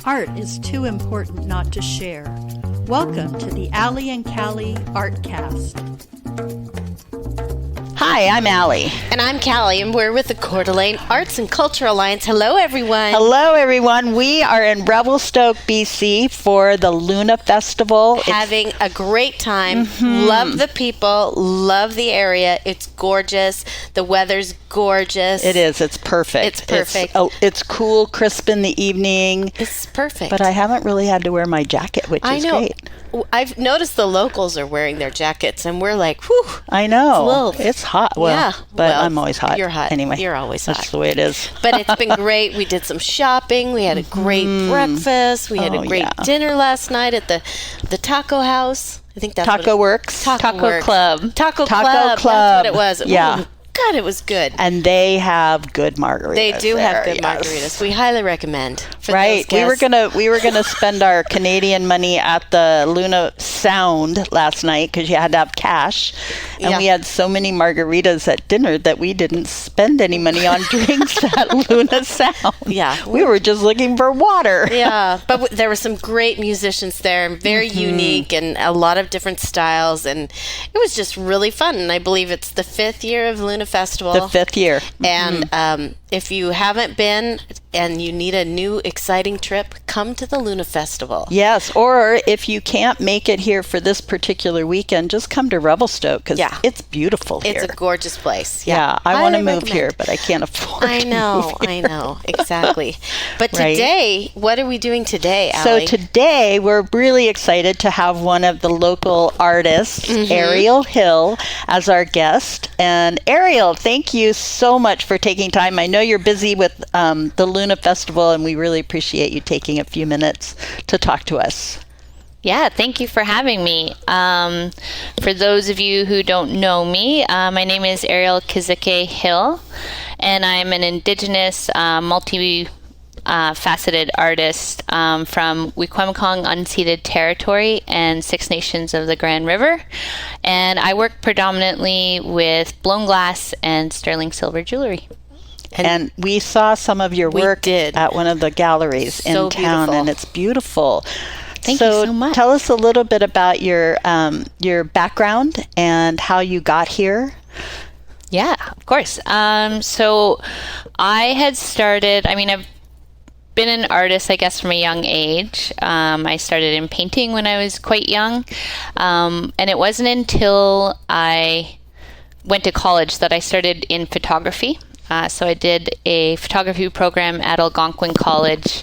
Art is too important not to share. Welcome to the Allie and Callie Artcast. Hi, I'm Allie. And I'm Callie, and we're with the Coeur d'Alene Arts and Culture Alliance. Hello, everyone. Hello, everyone. We are in Revelstoke, BC for the Luna Festival. Having a great time. Love the people. Love the area. It's gorgeous. The weather's gorgeous. It is. It's perfect. It's perfect. It's cool, crisp in the evening. It's perfect. But I haven't really had to wear my jacket, which is great. I've noticed the locals are wearing their jackets, and we're like, whew. I know. It's hot. Well, yeah. But I'm always hot. You're hot. Anyway. You're always hot. That's the way it is. But it's been great. We did some shopping. We had a great breakfast. We had a great dinner last night at the taco house. I think that's Taco Works. Taco Club. Taco Club. That's what it was. Yeah. Ooh, God, it was good. And they have good margaritas. They do have good margaritas. We highly recommend. For those guests. We were gonna spend our Canadian money at the Luna Sound last night because you had to have cash, and we had so many margaritas at dinner that we didn't spend any money on drinks at Luna Sound. Yeah, we were just looking for water. Yeah, but there were some great musicians there, very unique and a lot of different styles, and it was just really fun. And I believe it's the 5th year of Luna Festival. The 5th year. And if you haven't been and you need a new exciting trip, come to the Luna Festival. Yes, or if you can't make it here for this particular weekend, just come to Revelstoke because it's beautiful here. It's a gorgeous place. Yeah, I want to move here, but I can't afford I know, exactly. But today, what are we doing today, Allie? So today, we're really excited to have one of the local artists, Ariel Hill, as our guest. And Ariel, thank you so much for taking time. I know you're busy with the Luna Festival, and we really appreciate you taking a few minutes to talk to us. Yeah, thank you for having me. For those of you who don't know me, my name is Ariel Hill, and I'm an Indigenous multi-faceted artist from Wikwemikong unceded territory and 6 Nations of the Grand River. And I work predominantly with blown glass and sterling silver jewelry. And we saw some of your work at one of the galleries in town, and it's beautiful. Thank you so much. Tell us a little bit about your background and how you got here. Yeah, of course. So I had started, I've been an artist, I guess, from a young age. I started in painting when I was quite young. And it wasn't until I went to college that I started in photography. So I did a photography program at Algonquin College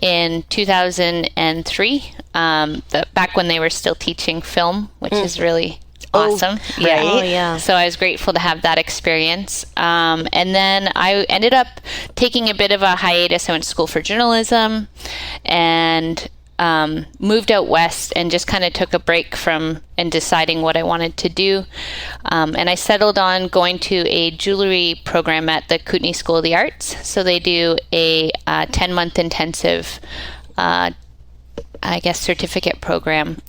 in 2003, back when they were still teaching film, which is really awesome. Yeah. So I was grateful to have that experience. And then I ended up taking a bit of a hiatus. I went to school for journalism and moved out west and just kind of took a break from and deciding what I wanted to do. And I settled on going to a jewelry program at the Kootenay School of the Arts. So they do a 10-month intensive certificate program.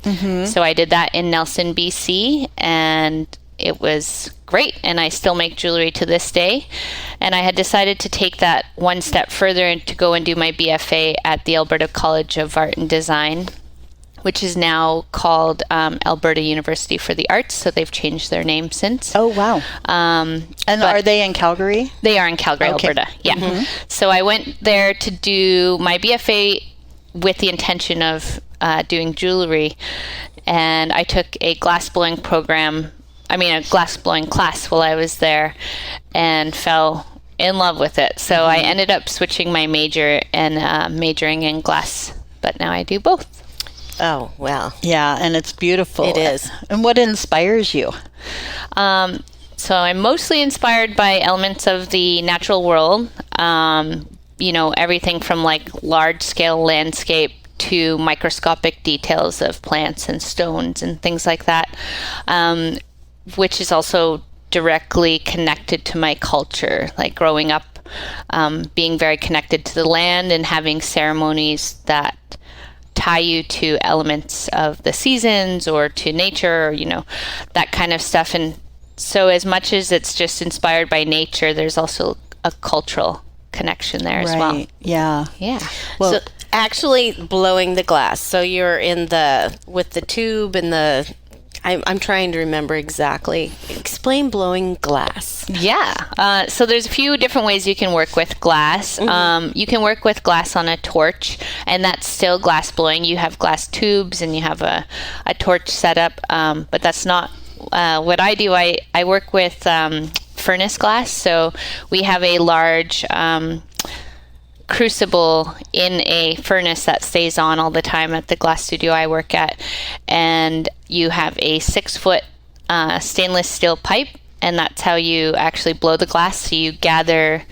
So I did that in Nelson, BC, and it was great. And I still make jewelry to this day. And I had decided to take that one step further and to go and do my BFA at the Alberta College of Art and Design, which is now called Alberta University for the Arts. So they've changed their name since. Oh, wow. And are they in Calgary? They are in Calgary, Alberta. Yeah. So I went there to do my BFA with the intention of doing jewelry. And I took a glass blowing class while I was there and fell in love with it. So I ended up switching my major and majoring in glass, but now I do both. Oh, wow. Yeah, and it's beautiful. It is. And what inspires you? So I'm mostly inspired by elements of the natural world. Everything from like large scale landscape to microscopic details of plants and stones and things like that, which is also directly connected to my culture, like growing up, being very connected to the land and having ceremonies that tie you to elements of the seasons or to nature, or, that kind of stuff. And so as much as it's just inspired by nature, there's also a cultural connection there as well. Yeah. Yeah. Well, so actually blowing the glass. So you're with the tube and I'm trying to remember exactly. Explain blowing glass. Yeah. So there's a few different ways you can work with glass. You can work with glass on a torch, and that's still glass blowing. You have glass tubes and you have a torch set up, but that's not what I do. I work with furnace glass. So we have a large crucible in a furnace that stays on all the time at the glass studio I work at, and you have a 6-foot stainless steel pipe, and that's how you actually blow the glass. So you gather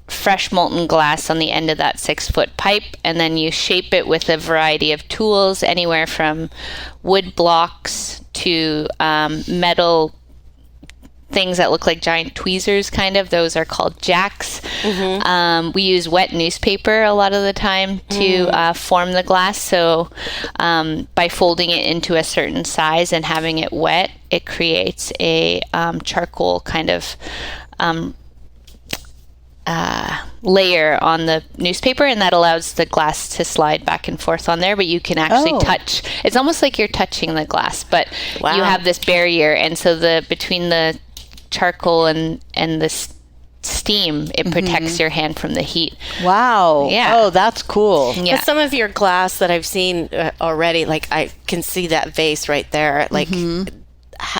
fresh molten glass on the end of that 6-foot pipe, and then you shape it with a variety of tools, anywhere from wood blocks to metal things that look like giant tweezers, kind of. Those are called jacks. We use wet newspaper a lot of the time to form the glass. So by folding it into a certain size and having it wet, it creates a charcoal kind of layer on the newspaper, and that allows the glass to slide back and forth on there. But you can actually touch. It's almost like you're touching the glass, but you have this barrier, and so between the charcoal and the steam, it protects your hand from the heat. Wow. Yeah. Oh, that's cool. Yeah. Some of your glass that I've seen already, like I can see that vase right there, like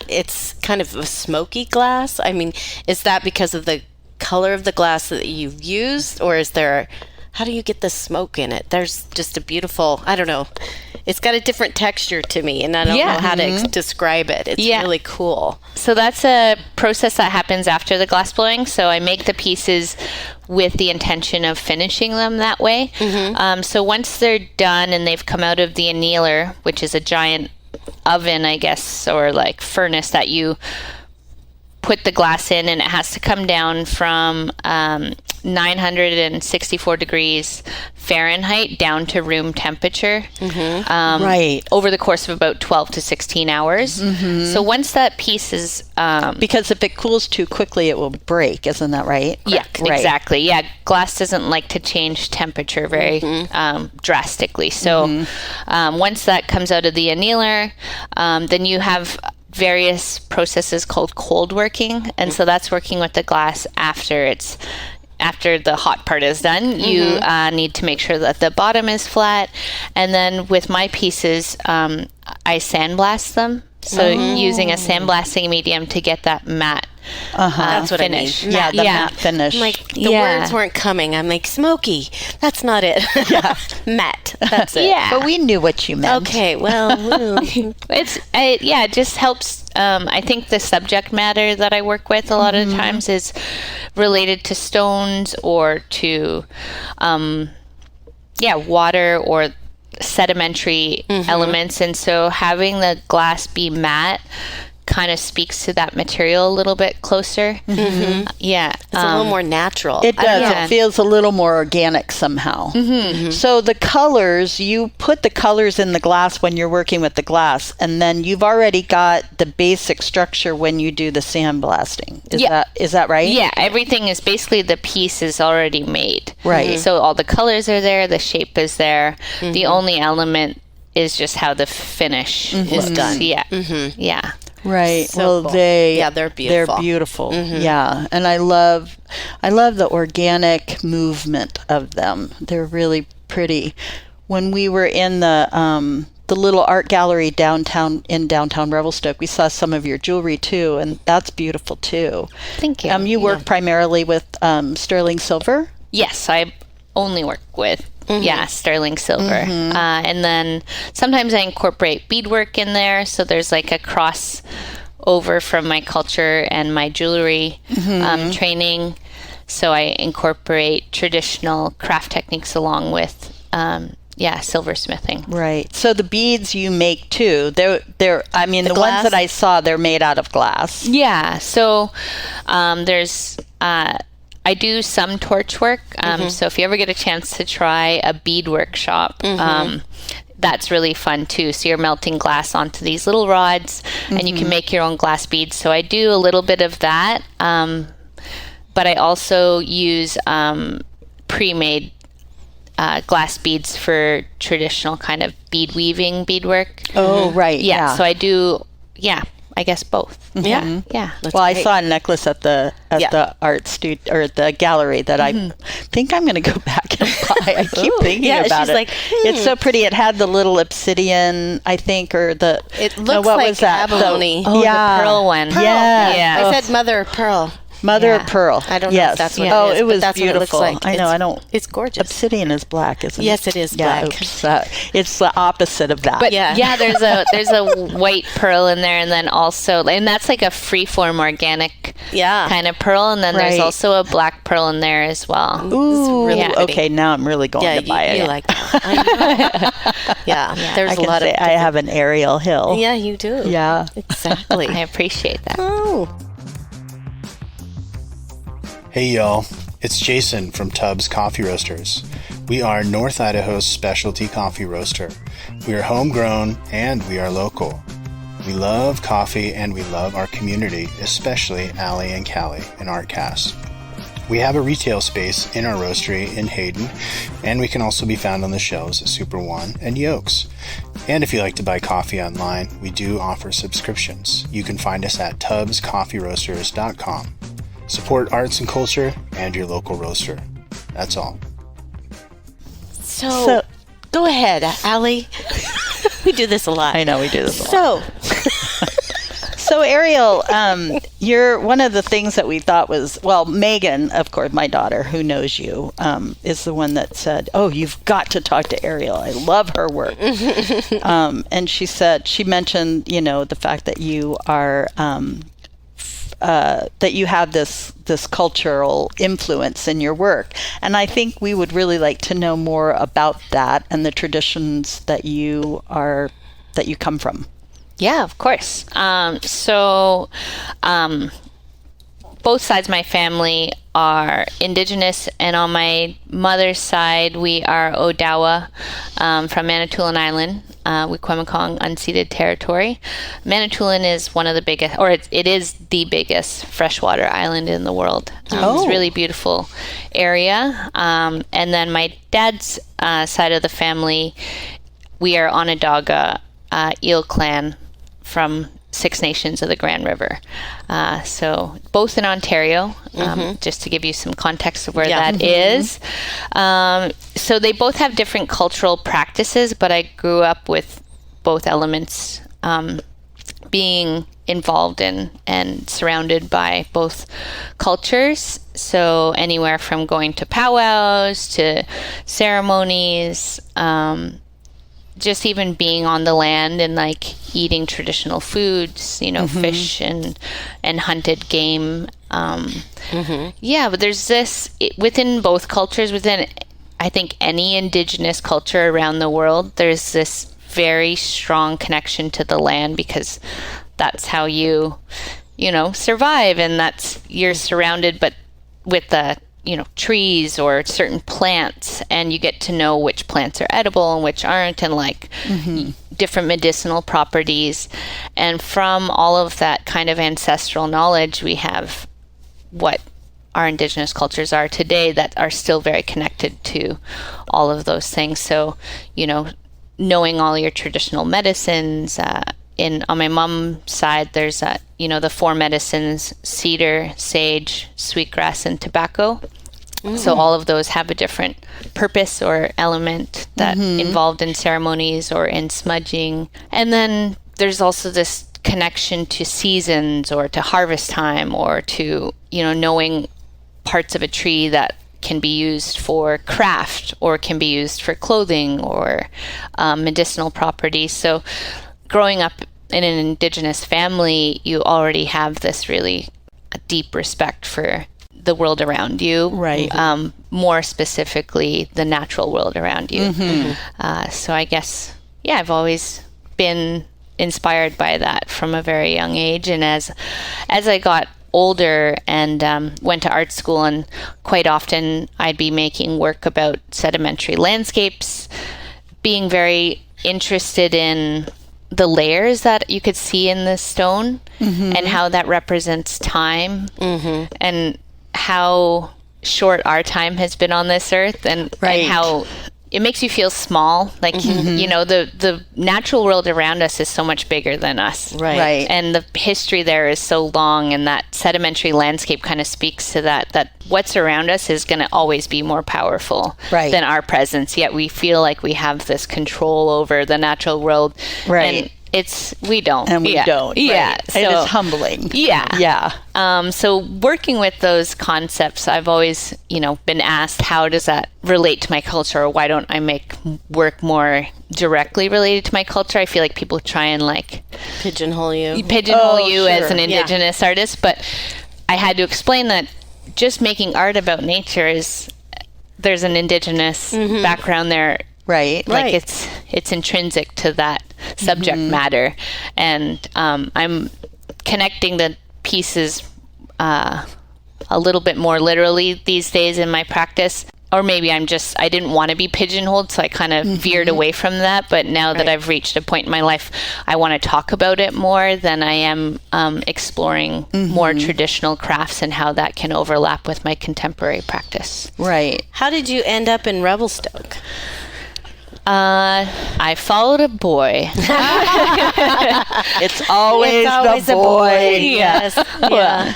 it's kind of a smoky glass. I mean, is that because of the color of the glass that you've used, or how do you get the smoke in it? There's just a beautiful, I don't know, it's got a different texture to me, and I don't know how to describe it. It's really cool. So that's a process that happens after the glass blowing. So I make the pieces with the intention of finishing them that way. So once they're done and they've come out of the annealer, which is a giant oven, I guess, or like furnace that you put the glass in, and it has to come down from 964 degrees Fahrenheit down to room temperature over the course of about 12 to 16 hours. So once that piece is... because if it cools too quickly, it will break. Isn't that right? Yeah, exactly. Yeah, glass doesn't like to change temperature very drastically. So once that comes out of the annealer, then you have various processes called cold working, and so that's working with the glass after the hot part is done. You need to make sure that the bottom is flat, and then with my pieces, I sandblast them. So using a sandblasting medium to get that matte that's what finish. I mean. Yeah, the matte finish. I'm like, the words weren't coming. I'm like, smoky. That's not it. Matte. That's it. Yeah. But we knew what you meant. Okay, well, it just helps. I think the subject matter that I work with a lot of times is related to stones or to water or sedimentary elements, and so having the glass be matte kind of speaks to that material a little bit closer. Yeah. It's a little more natural. It does. It feels a little more organic somehow. So the colors, you put the colors in the glass when you're working with the glass, and then you've already got the basic structure when you do the sandblasting. Is that right? Yeah, everything is basically, the piece is already made. Right. So all the colors are there, the shape is there. The only element is just how the finish is done. Yeah. Yeah. Right. So cool. They're beautiful. They're beautiful. Yeah. And I love the organic movement of them. They're really pretty. When we were in the little art gallery downtown Revelstoke, we saw some of your jewelry too, and that's beautiful too. Thank you. You work primarily with sterling silver? Yes, I only work with sterling silver. And then sometimes I incorporate beadwork in there, so there's like a cross over from my culture and my jewelry training. So I incorporate traditional craft techniques along with silversmithing. Right. So the beads you make too, they're I mean the ones that I saw, they're made out of glass. Yeah. So there's I do some torch work. So if you ever get a chance to try a bead workshop, that's really fun too. So you're melting glass onto these little rods, and you can make your own glass beads. So I do a little bit of that, but I also use pre-made glass beads for traditional kind of bead weaving beadwork. Oh, right. Yeah. So I do, I guess both. Yeah. Yeah. Well, I saw a necklace at the art studio or the gallery that I think I'm going to go back and buy. I keep thinking about she's it. like, It's so pretty. It had the little obsidian, I think, or the. It looks what like was that? abalone. Oh, the pearl one. Yeah. I said mother of pearl. Mother of pearl. I don't know yes. if that's what Oh, it is, it but was that's what it looks beautiful. like. I know. I don't. It's gorgeous. Obsidian is black, isn't it? Yes, it is Yeah. black. Oops, it's the opposite of that. But Yeah. there's a white pearl in there, and then also, and that's like a freeform organic kind of pearl, and then there's Right. also a black pearl in there as well. Ooh, really pretty. okay. Now I'm really going to buy it. You like that. I know. Yeah. There's I a can lot say of. I have an Ariel Hill. Yeah, you do. Yeah. Exactly. I appreciate that. Oh. Hey y'all, it's Jason from Tubbs Coffee Roasters. We are North Idaho's specialty coffee roaster. We are homegrown and we are local. We love coffee and we love our community, especially Allie and Callie and Artcast. We have a retail space in our roastery in Hayden, and we can also be found on the shelves at Super One and Yokes. And if you like to buy coffee online, we do offer subscriptions. You can find us at tubbscoffeeroasters.com. Support arts and culture and your local roaster. That's all. So go ahead, Allie. We do this a lot. I know we do this a lot. So, So Ariel, you're one of the things that we thought was, well, Megan, of course, my daughter, who knows you, is the one that said, "Oh, you've got to talk to Ariel. I love her work." And she mentioned, the fact that you are. That you have this cultural influence in your work, and I think we would really like to know more about that and the traditions that you come from. Yeah, of course. Both sides of my family are Indigenous, and on my mother's side, we are Odawa from Manitoulin Island, Wikwemikong unceded territory. Manitoulin is one of the biggest, or it is the biggest freshwater island in the world. It's a really beautiful area. And then my dad's side of the family, we are Onondaga Eel Clan from Six Nations of the Grand River. So both in Ontario, just to give you some context of where that is. So they both have different cultural practices, but I grew up with both elements being involved in and surrounded by both cultures. So anywhere from going to powwows to ceremonies, just even being on the land and like eating traditional foods, fish and hunted game. Yeah, but there's this within both cultures, within I think any Indigenous culture around the world, there's this very strong connection to the land, because that's how you survive, and that's you're surrounded but with the trees or certain plants, and you get to know which plants are edible and which aren't, and different medicinal properties. And from all of that kind of ancestral knowledge, we have what our Indigenous cultures are today that are still very connected to all of those things. So, knowing all your traditional medicines, on my mom's side, there's the four medicines: cedar, sage, sweetgrass, and tobacco. So all of those have a different purpose or element that involved in ceremonies or in smudging. And then there's also this connection to seasons or to harvest time, or to, knowing parts of a tree that can be used for craft or can be used for clothing or medicinal properties. So growing up in an Indigenous family, you already have this really deep respect for the world around you, right? More specifically, the natural world around you. So I guess, I've always been inspired by that from a very young age. And as I got older and went to art school, and quite often I'd be making work about sedimentary landscapes, being very interested in the layers that you could see in the stone and how that represents time and how short our time has been on this earth, and how it makes you feel small. Like, the natural world around us is so much bigger than us. Right. And the history there is so long, and that sedimentary landscape kind of speaks to that what's around us is going to always be more powerful than our presence. Yet we feel like we have this control over the natural world. Right. And we don't. And we don't. Yeah. Right. So, it is humbling. Yeah. Yeah. So working with those concepts, I've always, been asked, how does that relate to my culture? Or why don't I make work more directly related to my culture? I feel like people try and pigeonhole you as an Indigenous artist. But I had to explain that just making art about nature there's an Indigenous background there. Right. Like it's intrinsic to that subject matter. And I'm connecting the pieces a little bit more literally these days in my practice. Or maybe I didn't want to be pigeonholed, so I kind of veered away from that. But now that I've reached a point in my life, I want to talk about it more than I am exploring more traditional crafts and how that can overlap with my contemporary practice. Right. How did you end up in Revelstoke? I followed a boy. It's always the boy. Yes.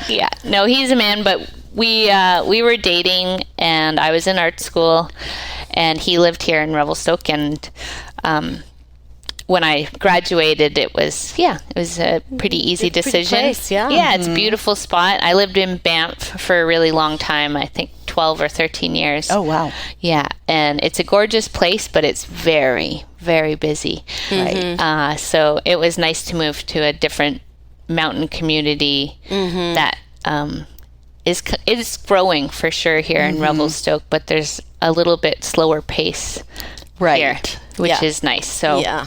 Yeah. No, he's a man, but we were dating, and I was in art school, and he lived here in Revelstoke, and when I graduated, it was a pretty easy decision. Place, yeah. Yeah, it's a beautiful spot. I lived in Banff for a really long time, I think 12 or 13 years. Oh, wow. Yeah, and it's a gorgeous place, but it's very, very busy. Right. So it was nice to move to a different mountain community that is growing for sure here in Revelstoke, but there's a little bit slower pace here, which is nice. So yeah.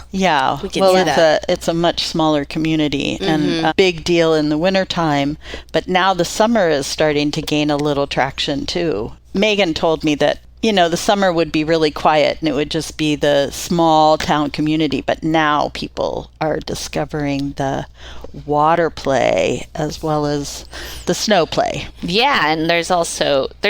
It's a much smaller community and a big deal in the wintertime, but now the summer is starting to gain a little traction too. Megan told me that the summer would be really quiet and it would just be the small town community, but now people are discovering the water play as well as the snow play. Yeah, and there's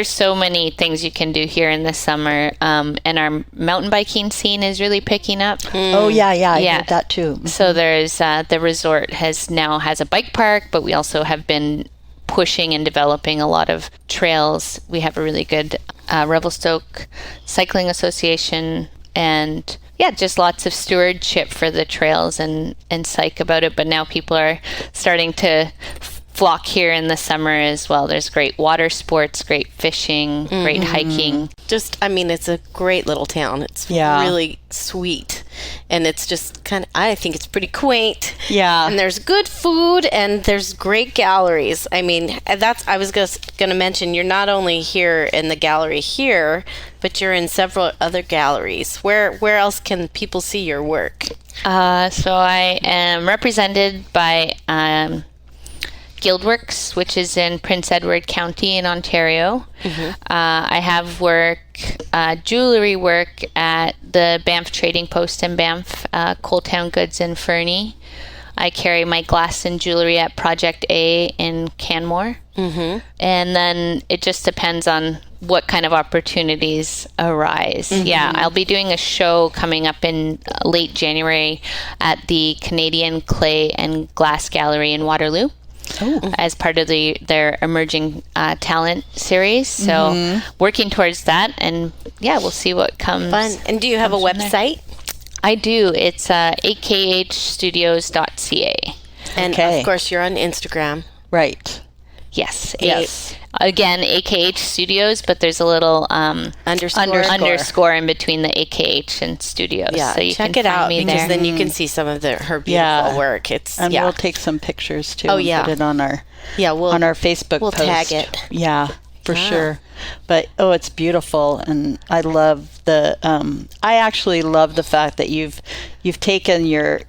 so many things you can do here in the summer, and our mountain biking scene is really picking up. Oh yeah, I heard that too. So there's the resort has a bike park, but we also have been pushing and developing a lot of trails. We have a really good Revelstoke Cycling Association, and just lots of stewardship for the trails and psych about it. But now people are starting to flock here in the summer as well. There's great water sports, great fishing, great hiking. It's a great little town. It's really sweet. And it's just I think it's pretty quaint. Yeah. And there's good food and there's great galleries. I was going to mention, you're not only here in the gallery here, but you're in several other galleries. Where else can people see your work? So I am represented by Guildworks, which is in Prince Edward County in Ontario. I have jewelry work at the Banff Trading Post in Banff, Cold Town Goods in Fernie. I carry my glass and jewelry at Project A in Canmore. And then it just depends on what kind of opportunities arise. I'll be doing a show coming up in late January at the Canadian Clay and Glass Gallery in Waterloo. As part of their emerging talent series. So working towards that, and we'll see what comes. Fun. And do you have a website? I do. It's akhstudios.ca. And of course you're on Instagram. Right. Yes. Again, AKH Studios, but there's a little underscore in between the AKH and Studios. Yeah, so you check can it find out me because there. then you can see some of her beautiful work. We'll take some pictures too. Oh, and put it on our on our Facebook we'll post. Tag it. Yeah, for sure. But it's beautiful, and I love I actually love the fact that you've taken your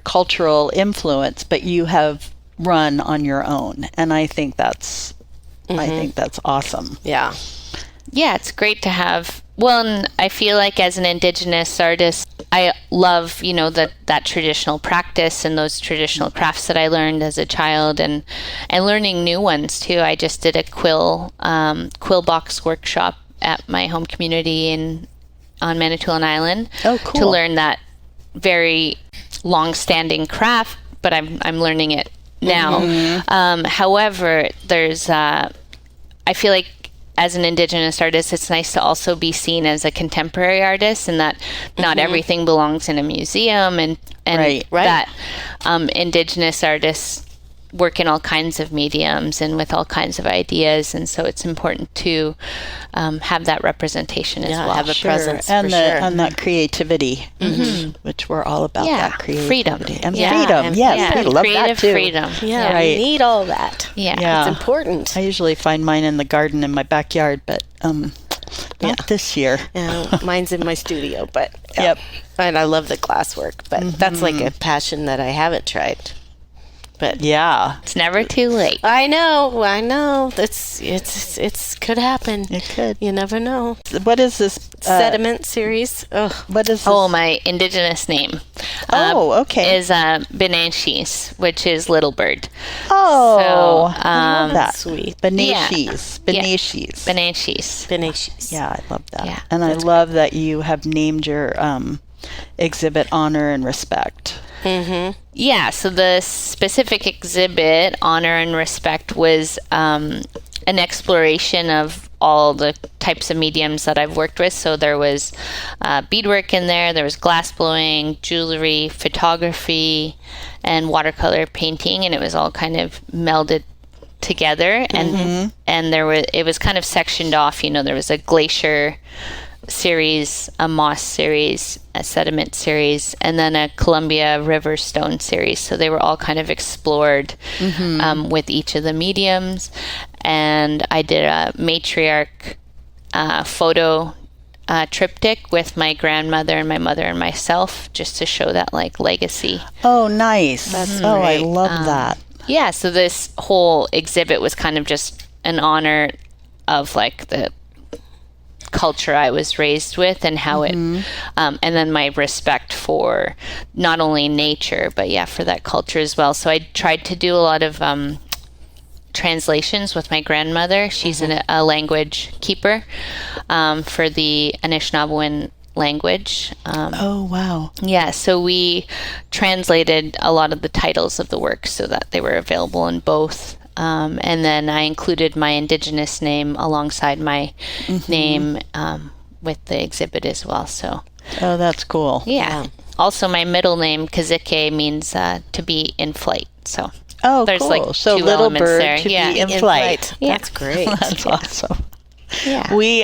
cultural influence, but you have run on your own, and I think that's awesome. Yeah, it's great to have. Well, and I feel like as an Indigenous artist, I love, that traditional practice and those traditional crafts that I learned as a child, and learning new ones too. I just did a quill box workshop at my home community on Manitoulin Island. Oh, cool. To learn that very long-standing craft, but I'm learning it now. However, there's I feel like as an Indigenous artist, it's nice to also be seen as a contemporary artist, and that not everything belongs in a museum, and Right. that Indigenous artists work in all kinds of mediums and with all kinds of ideas, and so it's important to have that representation as well. Have a presence and for sure. and that creativity, which we're all about. That creativity freedom. and Yeah. freedom. And- Yes, Yeah, we love creative that too. freedom. Yeah, Right. we need all that. Yeah. It's important. I usually find mine in the garden in my backyard, but not this year. Yeah, mine's in my studio, but Yep. And I love the glasswork, but that's like a passion that I haven't tried. But Yeah, It's never too late. I know. It's could happen. it could. You never know. What is this? Sediment series. Oh, What is this? Oh, my Indigenous name. Okay. Is Benashis, which is little bird. Oh, So, I love that. sweet. Benashis. Yeah. Benashis. Benashis. Tenacious. Yeah, I love that. Yeah, and I love that you have named your exhibit Honor and Respect. Yeah, so the specific exhibit, Honor and Respect, was an exploration of all the types of mediums that I've worked with. So there was beadwork in there was glass blowing, jewelry, photography, and watercolor painting, and it was all kind of melded together. And it was kind of sectioned off. There was a glacier series, a moss series, a sediment series, and then a Columbia River stone series. So they were all kind of explored with each of the mediums. And I did a matriarch photo triptych with my grandmother and my mother and myself, just to show that legacy. Oh, nice. I great. love that. Yeah, so this whole exhibit was kind of just an honor of the culture I was raised with, and how it and then my respect for not only nature but for that culture as well. So I tried to do a lot of translations with my grandmother. She's a language keeper for the Anishinaabewin language. Oh, wow. Yeah, so we translated a lot of the titles of the work so that they were available in both. And then I included my Indigenous name alongside my name with the exhibit as well. So, Oh, that's cool. yeah. Also, my middle name, Kazike, means to be in flight. So, Oh, there's cool. So two little elements bird there. to Yeah. be in flight. Yeah. That's great. That's awesome. Yeah. We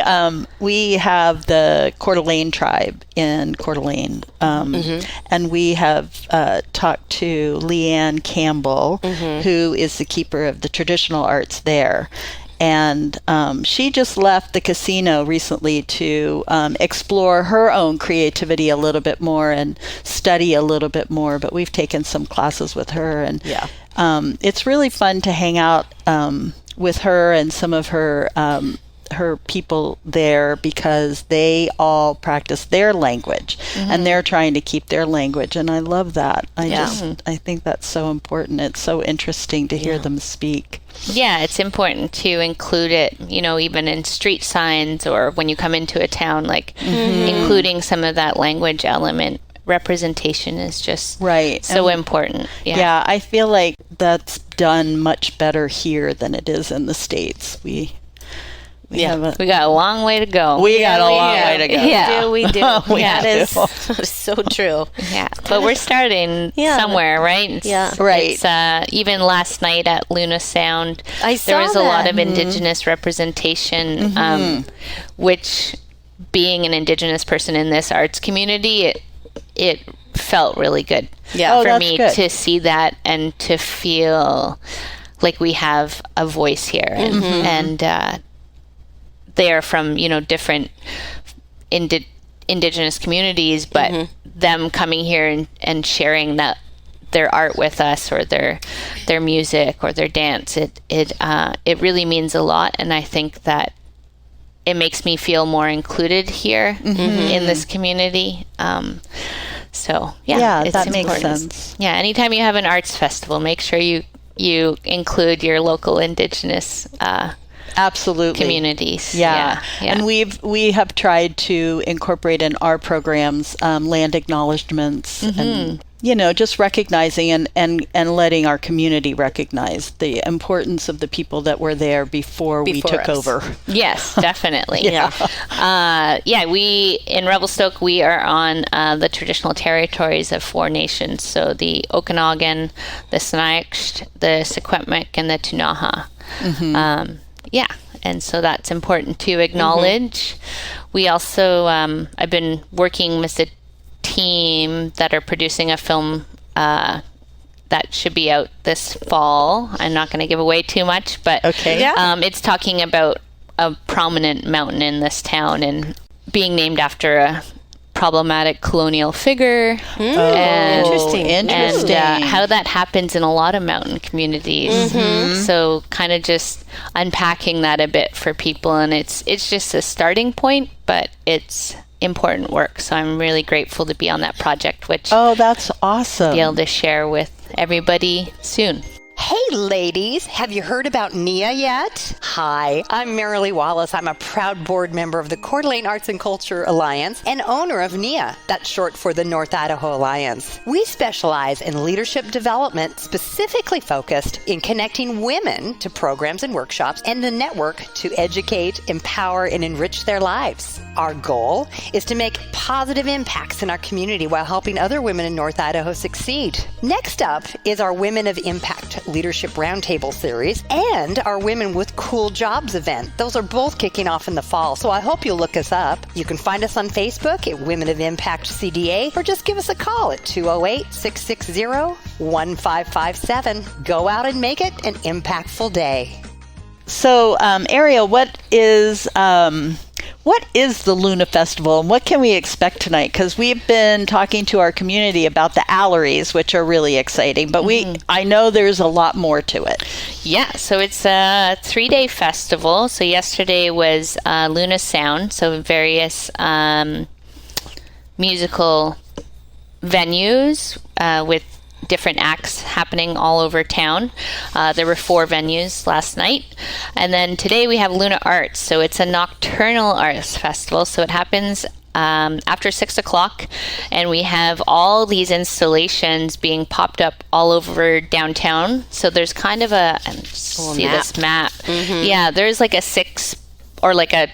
have the Coeur d'Alene tribe in Coeur d'Alene, and we have talked to Leanne Campbell, who is the keeper of the traditional arts there. And she just left the casino recently to explore her own creativity a little bit more and study a little bit more. But we've taken some classes with her, and it's really fun to hang out with her and some of her people there, because they all practice their language and they're trying to keep their language, and I love that. I think that's so important. It's so interesting to hear them speak. Yeah, it's important to include it, even in street signs or when you come into a town, including some of that language element. Representation is just so important. Yeah, I feel like that's done much better here than it is in the States. We have we got a long way to go. we got a long way to go. Yeah. We do. We That do. is so true. Yeah, but we're starting somewhere, right? Right. It's, even last night at Luna Sound, there was a lot of Indigenous representation, which, being an Indigenous person in this arts community, it felt really good for that's me good. to see that and to feel like we have a voice here, and they are from different Indigenous communities, but them coming here and sharing that their art with us, or their music or their dance, it really means a lot. And I think that it makes me feel more included here in this community. So it's that important. makes sense. Yeah, anytime you have an arts festival, make sure you include your local Indigenous Absolutely. communities. Yeah. And we have tried to incorporate in our programs land acknowledgements and just recognizing and letting our community recognize the importance of the people that were there before we took us. over. Yes, definitely. We in Revelstoke, we are on the traditional territories of 4 nations. So the Okanagan, the Sinixt, the Wikwemikong, and the Ktunaxa. And so that's important to acknowledge. We also, I've been working with a team that are producing a film that should be out this fall. I'm not going to give away too much, but it's talking about a prominent mountain in this town and being named after a problematic colonial figure. Interesting. And how that happens in a lot of mountain communities. So kind of just unpacking that a bit for people, and it's just a starting point, but it's important work. So I'm really grateful to be on that project, which that's awesome. be able to share with everybody soon. Hey ladies, have you heard about NIA yet? Hi, I'm Marilee Wallace. I'm a proud board member of the Coeur d'Alene Arts and Culture Alliance and owner of NIA, that's short for the North Idaho Alliance. We specialize in leadership development specifically focused in connecting women to programs and workshops and the network to educate, empower, and enrich their lives. Our goal is to make positive impacts in our community while helping other women in North Idaho succeed. Next up is our Women of Impact Leadership Roundtable series and our Women with Cool Jobs event. Those are both kicking off in the fall, so I hope you'll look us up. You can find us on Facebook at Women of Impact CDA, or just give us a call at 208-660-1557. Go out and make it an impactful day. So, Ariel, what is the Luna Festival, and what can we expect tonight? Because we've been talking to our community about the Alleries, which are really exciting, but I know there's a lot more to it. Yeah, so it's a 3-day festival. So yesterday was Luna Sound, so various musical venues with different acts happening all over town. There were 4 venues last night. And then today we have Luna Arts. So it's a nocturnal arts festival. So it happens after 6 o'clock. And we have all these installations being popped up all over downtown. So there's kind of this map. Yeah, there's like a 6 or like a,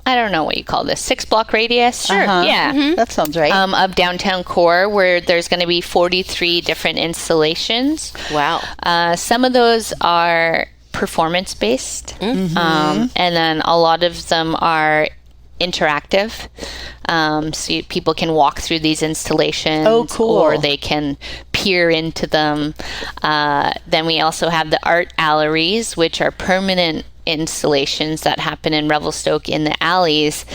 I don't know what you call this, 6-block radius. Sure. Yeah. That sounds right. Of downtown core, where there's going to be 43 different installations. Wow. Some of those are performance-based. And then a lot of them are interactive. So people can walk through these installations. Oh, cool. Or they can peer into them. Then we also have the art alleries, which are permanent installations that happen in Revelstoke in the alleys.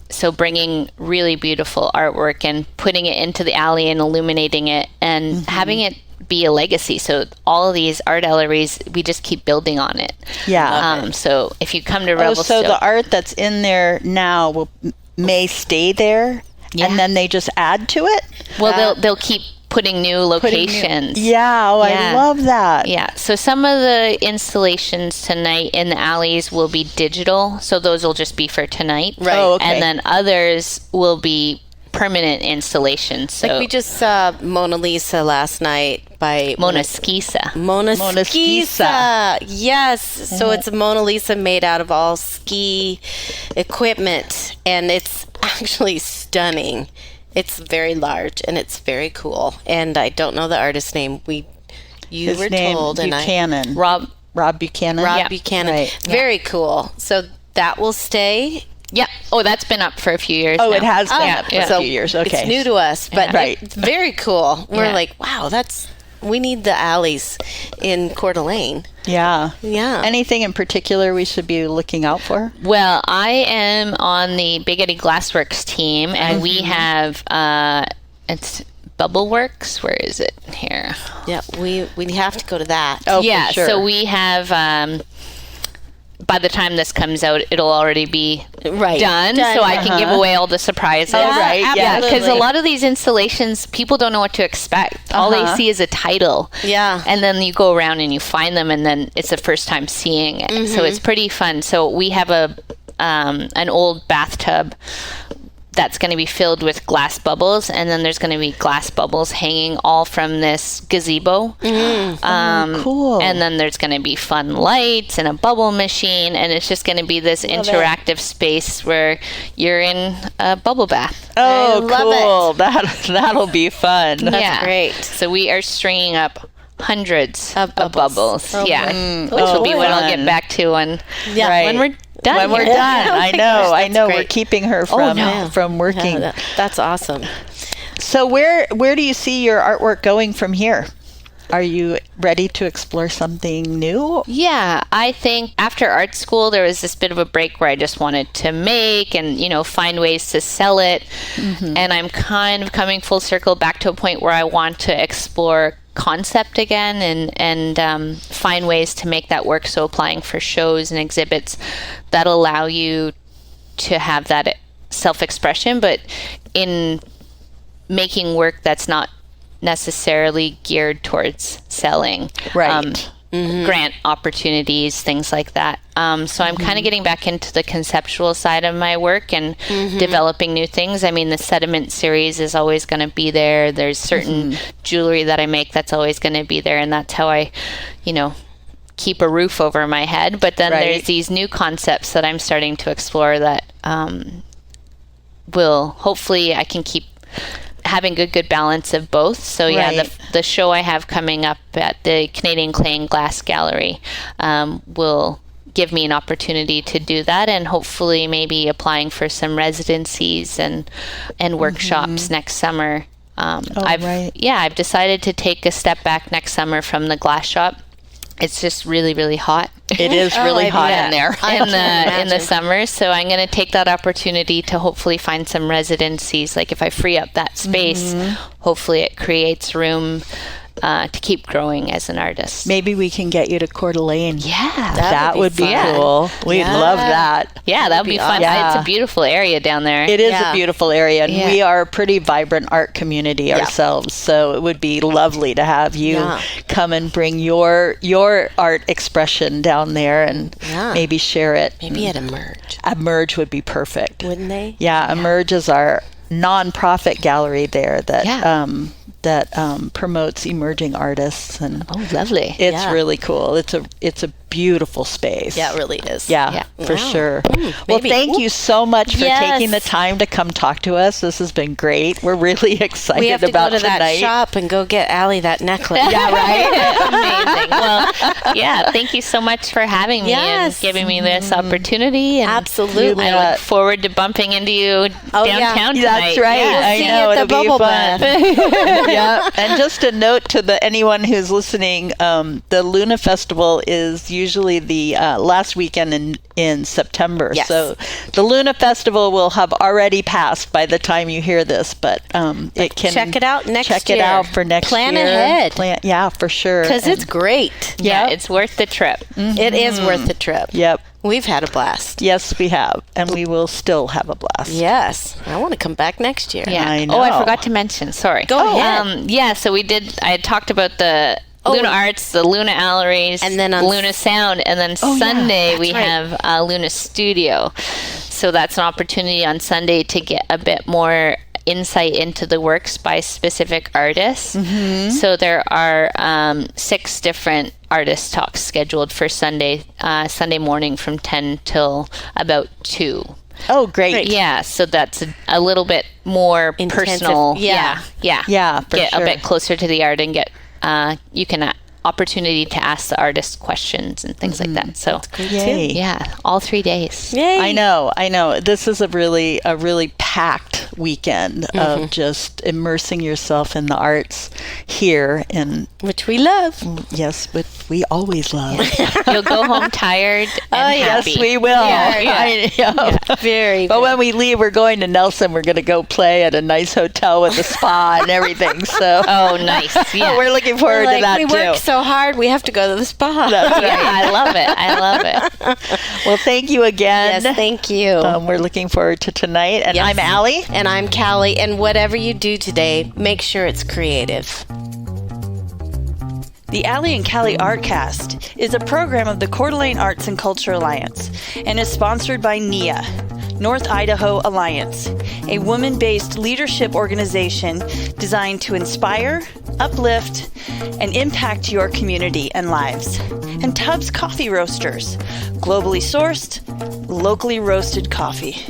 So bringing really beautiful artwork and putting it into the alley and illuminating it and having it be a legacy. So all of these art galleries, we just keep building on it. Yeah. So if you come to Revelstoke, so the art that's in there now may stay there, and then they just add to it. Well, they'll keep putting new locations. I love that. Yeah. So some of the installations tonight in the alleys will be digital. So those will just be for tonight. Right. Oh, okay. And then others will be permanent installations. So Like we just saw Mona Lisa last night by Mona Skisa. Mona Skisa. Yes. So it's a Mona Lisa made out of all ski equipment, and it's actually stunning. It's very large and it's very cool. And I don't know the artist's name. His name, Buchanan. Rob Buchanan. Rob Buchanan. Right. Very cool. So that will stay. Yeah. Oh, that's been up for a few years now. It has been up for a few years. Okay. It's new to us, but Right. it's very cool. We're Yeah. like, wow, we need the alleys in Coeur d'Alene. Yeah. Yeah. Anything in particular we should be looking out for? Well, I am on the Big Eddie Glassworks team, and we have it's Bubbleworks. Where is it here? Yeah, we have to go to that. Oh, for Yeah. sure. So we have by the time this comes out, it'll already be Right. done, so I can give away all the surprises. right. Yeah. Because a lot of these installations, people don't know what to expect. All they see is a title. Yeah. And then you go around and you find them, and then it's the first time seeing it. So it's pretty fun. So we have an old bathtub that's going to be filled with glass bubbles, and then there's going to be glass bubbles hanging all from this gazebo. Cool. And then there's going to be fun lights and a bubble machine, and it's just going to be this interactive space where you're in a bubble bath. Oh, love cool. That'll be fun. That's great. So we are stringing up hundreds Of of bubbles. bubbles. Oh, Yeah. boy. Which will be Oh, what I'll fun. get back to when we're done. When we're here. done. I know. I that's know. We're great. keeping her from working. Yeah, that's awesome. So where do you see your artwork going from here? Are you ready to explore something new? Yeah, I think after art school, there was this bit of a break where I just wanted to make and, find ways to sell it. And I'm kind of coming full circle back to a point where I want to explore concept again and find ways to make that work. So applying for shows and exhibits that allow you to have that self-expression, but in making work that's not necessarily geared towards selling. Right. Grant opportunities, things like that. So I'm kind of getting back into the conceptual side of my work and developing new things. I mean, the Sediment series is always going to be there. There's certain jewelry that I make that's always going to be there, and that's how I, keep a roof over my head. But then Right. there's these new concepts that I'm starting to explore that will hopefully I can keep having a good balance of both. So Right. the show I have coming up at the Canadian Clay and Glass Gallery will give me an opportunity to do that, and hopefully maybe applying for some residencies and workshops next summer. I've decided to take a step back next summer from the glass shop. It's just really, really hot. It is really hot in there. in the summer, so I'm going to take that opportunity to hopefully find some residencies. Like if I free up that space, hopefully it creates room to keep growing as an artist. Maybe we can get you to Coeur d'Alene. Yeah, That would be fun. cool. We'd love that. yeah, that would be fun. awesome. It's a beautiful area down there. It is Yeah. a beautiful area, and Yeah. we are a pretty vibrant art community ourselves. So it would be lovely to have you come and bring your art expression down there and maybe share it. Maybe at Emerge, Emerge would be perfect. wouldn't they? Yeah, Emerge is our nonprofit gallery there that promotes emerging artists, and Oh, lovely. it's really cool. It's a beautiful space. Yeah, it really is. Yeah, for sure. Well, maybe. thank you so much for Yes. taking the time to come talk to us. This has been great. We're really excited We have to about go to tonight. that shop and go get Allie that necklace. Yeah, right. Amazing. Well, yeah, thank you so much for having me Yes. and giving me this opportunity. And Absolutely. I look forward to bumping into you downtown tonight. That's right. Yeah, I see you know at the it'll be bubble fun. Yeah. And just a note to anyone who's listening, the Luna Festival is usually the last weekend in September. Yes. So the Luna Festival will have already passed by the time you hear this, but it can check it out next check year. it out for next Plan year. ahead. Yeah, for sure. Because And- it's great. Yeah, it's worth the trip. It is worth the trip. Yep. We've had a blast. Yes, we have, and we will still have a blast. Yes. I want to come back next year. Yeah. I Oh, I know. forgot to mention. Sorry. Go ahead. Yeah. So I had talked about the Luna Arts, the Luna Alleries, And then on Luna Sound, and then Sunday we have Luna Studio. So that's an opportunity on Sunday to get a bit more insight into the works by specific artists. So there are 6 different artist talks scheduled for Sunday morning from 10 till about 2. Oh, great. Yeah, so that's a little bit more Intensive. personal. Yeah. Yeah. For Get sure. a bit closer to the art and get you can opportunity to ask the artist questions and things like that. So Yay. yeah, all 3 days. Yay. I know. This is a really packed weekend of just immersing yourself in the arts here in which we love. Yes, but we always love. You'll go home tired and happy. Yes, we will. Very. But when we leave, we're going to Nelson. We're going to go play at a nice hotel with a spa and everything. So, oh, nice. Yeah. We're looking forward to that we too. We work so hard, we have to go to the spa. That's right. Yeah, I love it. I love it. Well, thank you again. Yes, thank you. We're looking forward to tonight. And I'm Allie. And I'm Callie. And whatever you do today, make sure it's creative. The Allie and Callie Artcast is a program of the Coeur d'Alene Arts and Culture Alliance and is sponsored by NIA, North Idaho Alliance, a woman-based leadership organization designed to inspire, uplift, and impact your community and lives. And Tubbs Coffee Roasters, globally sourced, locally roasted coffee.